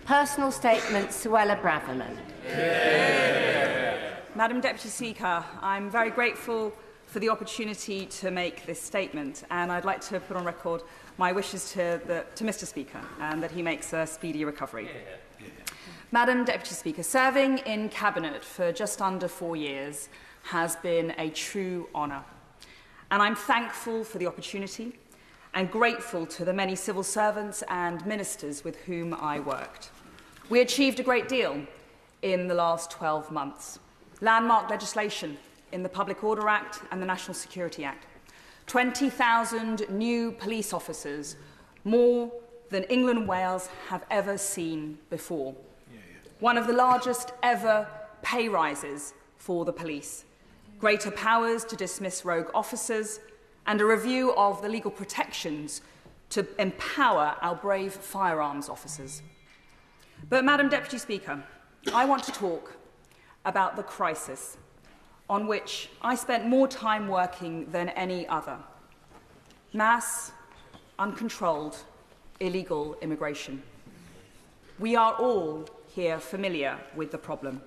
Personal statement, Suella Braverman. Madam Deputy Speaker, I'm very grateful for the opportunity to make this statement, and I'd like to put on record my wishes to Mr. Speaker and that he makes a speedy recovery. Madam Deputy Speaker, serving in Cabinet for just under 4 years has been a true honour, and I'm thankful for the opportunity and grateful to the many civil servants and ministers with whom I worked. We achieved a great deal in the last 12 months. Landmark legislation in the Public Order Act and the National Security Act. 20,000 new police officers, more than England and Wales have ever seen before. One of the largest ever pay rises for the police. Greater powers to dismiss rogue officers, and a review of the legal protections to empower our brave firearms officers. But, Madam Deputy Speaker, I want to talk about the crisis on which I spent more time working than any other. Mass, uncontrolled, illegal immigration. We are all here familiar with the problem.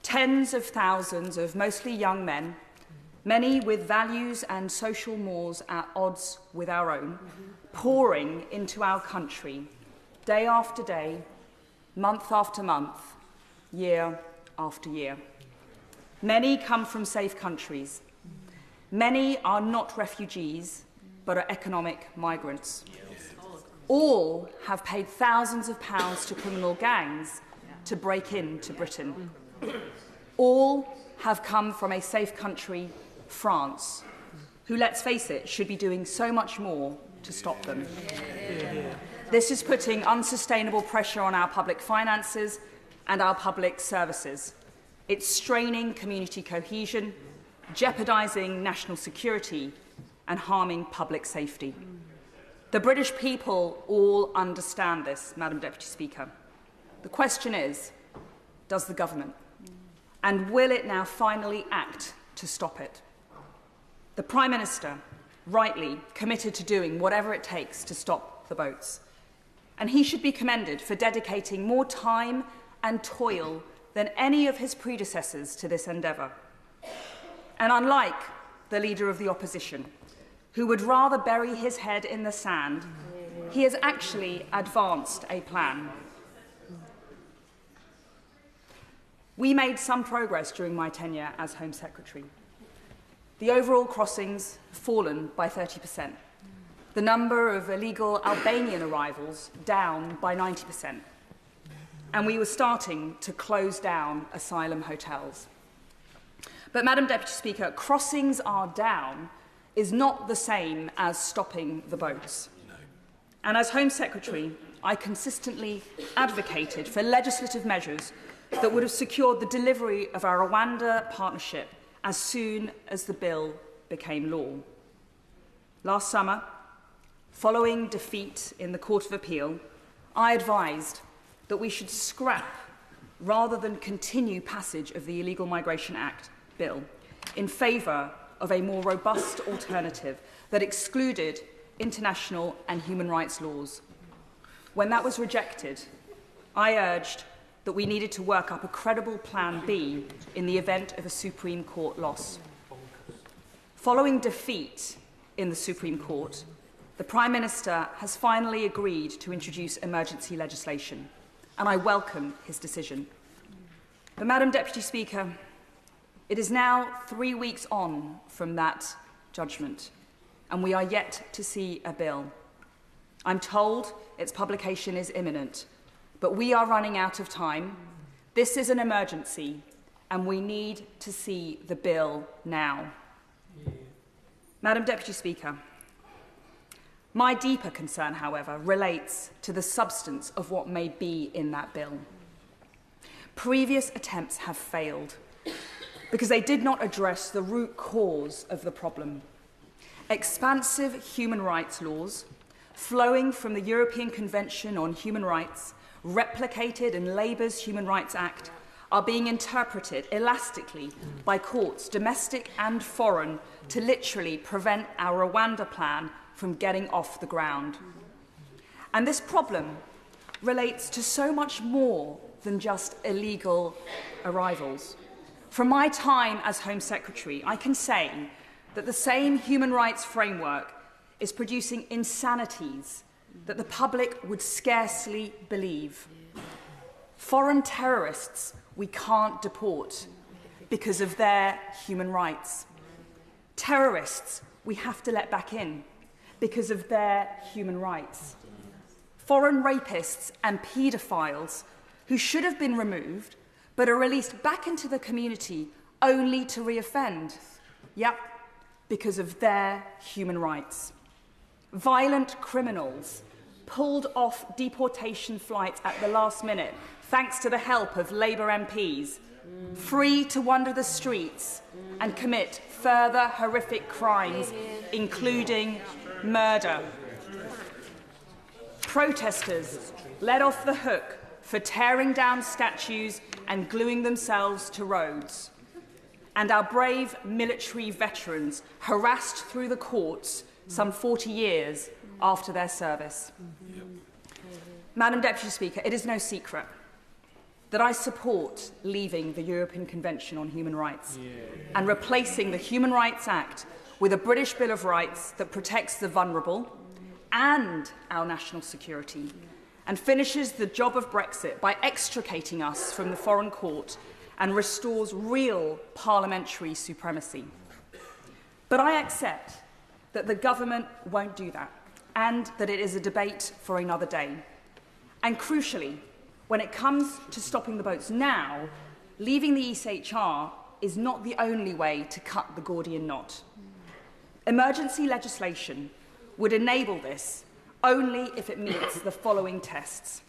Tens of thousands of mostly young men, many with values and social mores at odds with our own, pouring into our country day after day, month after month, year after year. Many come from safe countries. Many are not refugees, but are economic migrants. All have paid thousands of pounds to criminal gangs to break into Britain. All have come from a safe country, France, who, let's face it, should be doing so much more to stop them. This is putting unsustainable pressure on our public finances and our public services. It's straining community cohesion, jeopardising national security, and harming public safety. The British people all understand this, Madam Deputy Speaker. The question is, does the government? And will it now finally act to stop it? The Prime Minister, rightly, committed to doing whatever it takes to stop the boats. And he should be commended for dedicating more time and toil than any of his predecessors to this endeavour. And unlike the Leader of the Opposition, who would rather bury his head in the sand, he has actually advanced a plan. We made some progress during my tenure as Home Secretary. The overall crossings have fallen by 30%. The number of illegal Albanian arrivals down by 90%. And we were starting to close down asylum hotels. But, Madam Deputy Speaker, crossings are down is not the same as stopping the boats. And as Home Secretary, I consistently advocated for legislative measures that would have secured the delivery of our Rwanda partnership as soon as the bill became law. Last summer, following defeat in the Court of Appeal, I advised that we should scrap rather than continue passage of the Illegal Migration Act bill in favour of a more robust alternative that excluded international and human rights laws. When that was rejected, I urged that we needed to work up a credible Plan B in the event of a Supreme Court loss. Following defeat in the Supreme Court, the Prime Minister has finally agreed to introduce emergency legislation, and I welcome his decision. But, Madam Deputy Speaker, it is now 3 weeks on from that judgment, and we are yet to see a bill. I'm told its publication is imminent, but we are running out of time. This is an emergency, and we need to see the bill now. Madam Deputy Speaker, my deeper concern, however, relates to the substance of what may be in that bill. Previous attempts have failed because they did not address the root cause of the problem. Expansive human rights laws, flowing from the European Convention on Human Rights, replicated in Labour's Human Rights Act, are being interpreted elastically by courts, domestic and foreign, to literally prevent our Rwanda plan from getting off the ground. And this problem relates to so much more than just illegal arrivals. From my time as Home Secretary, I can say that the same human rights framework is producing insanities that the public would scarcely believe. Foreign terrorists we can't deport because of their human rights. Terrorists we have to let back in because of their human rights. Foreign rapists and paedophiles who should have been removed but are released back into the community only to reoffend. Yep, because of their human rights. Violent criminals pulled off deportation flights at the last minute thanks to the help of Labour MPs, free to wander the streets and commit further horrific crimes, including murder. Protesters let off the hook for tearing down statues and gluing themselves to roads. And our brave military veterans harassed through the courts some 40 years after their service. Madam Deputy Speaker, it is no secret that I support leaving the European Convention on Human Rights and replacing the Human Rights Act with a British Bill of Rights that protects the vulnerable and our national security and finishes the job of Brexit by extricating us from the foreign court and restores real parliamentary supremacy. But I accept that the government won't do that and that it is a debate for another day. And crucially, when it comes to stopping the boats now, leaving the ECHR is not the only way to cut the Gordian knot. Emergency legislation would enable this only if it meets the following tests.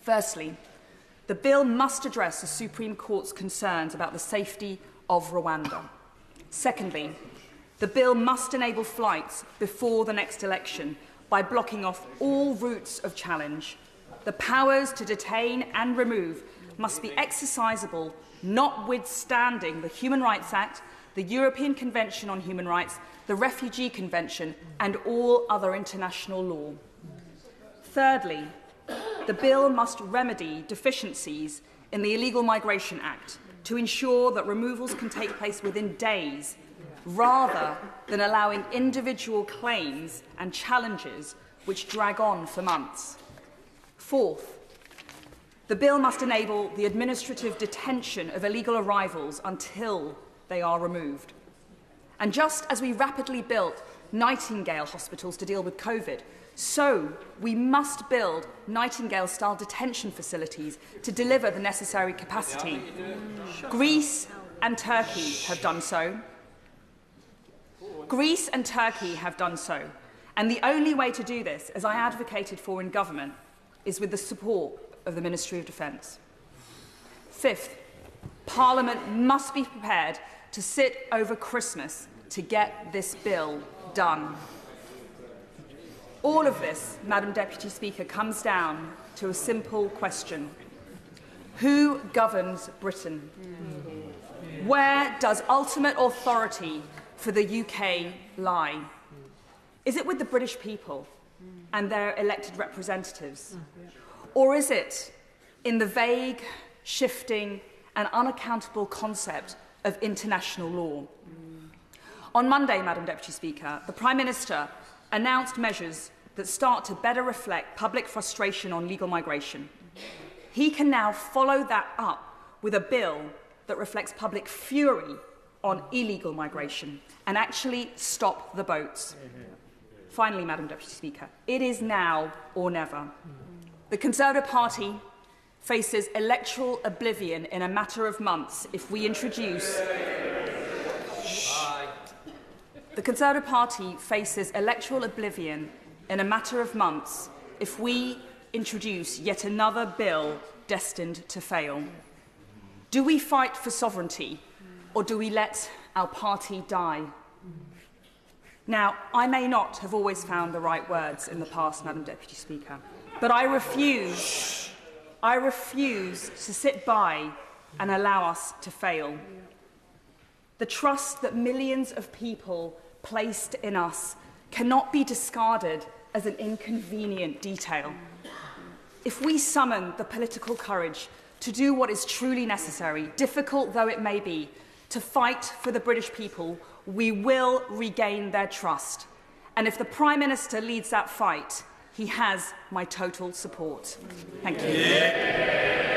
Firstly, the bill must address the Supreme Court's concerns about the safety of Rwanda. Secondly, the bill must enable flights before the next election by blocking off all routes of challenge. The powers to detain and remove must be exercisable, notwithstanding the Human Rights Act, the European Convention on Human Rights, the Refugee Convention, and all other international law. Thirdly, the bill must remedy deficiencies in the Illegal Migration Act to ensure that removals can take place within days, rather than allowing individual claims and challenges which drag on for months. Fourth, the bill must enable the administrative detention of illegal arrivals until they are removed. And just as we rapidly built Nightingale hospitals to deal with COVID, so we must build Nightingale-style detention facilities to deliver the necessary capacity. Greece and Turkey have done so. Greece and Turkey have done so. And the only way to do this, as I advocated for in government, is with the support of the Ministry of Defence. Fifth, Parliament must be prepared to sit over Christmas to get this bill done. All of this, Madam Deputy Speaker, comes down to a simple question. Who governs Britain? Where does ultimate authority for the UK lie? Is it with the British people and their elected representatives? Or is it in the vague, shifting and unaccountable concept of international law? On Monday, Madam Deputy Speaker, the Prime Minister announced measures that start to better reflect public frustration on legal migration. He can now follow that up with a bill that reflects public fury on illegal migration and actually stop the boats. Finally, Madam Deputy Speaker, it is now or never. The Conservative Party faces electoral oblivion in a matter of months if we introduce... The Conservative Party faces electoral oblivion in a matter of months if we introduce yet another bill destined to fail. Do we fight for sovereignty, or do we let our party die? Now, I may not have always found the right words in the past, Madam Deputy Speaker, but I refuse to sit by and allow us to fail. The trust that millions of people placed in us cannot be discarded as an inconvenient detail. if we summon the political courage to do what is truly necessary, difficult though it may be, to fight for the British people, we will regain their trust. And if the Prime Minister leads that fight, he has my total support. Thank you.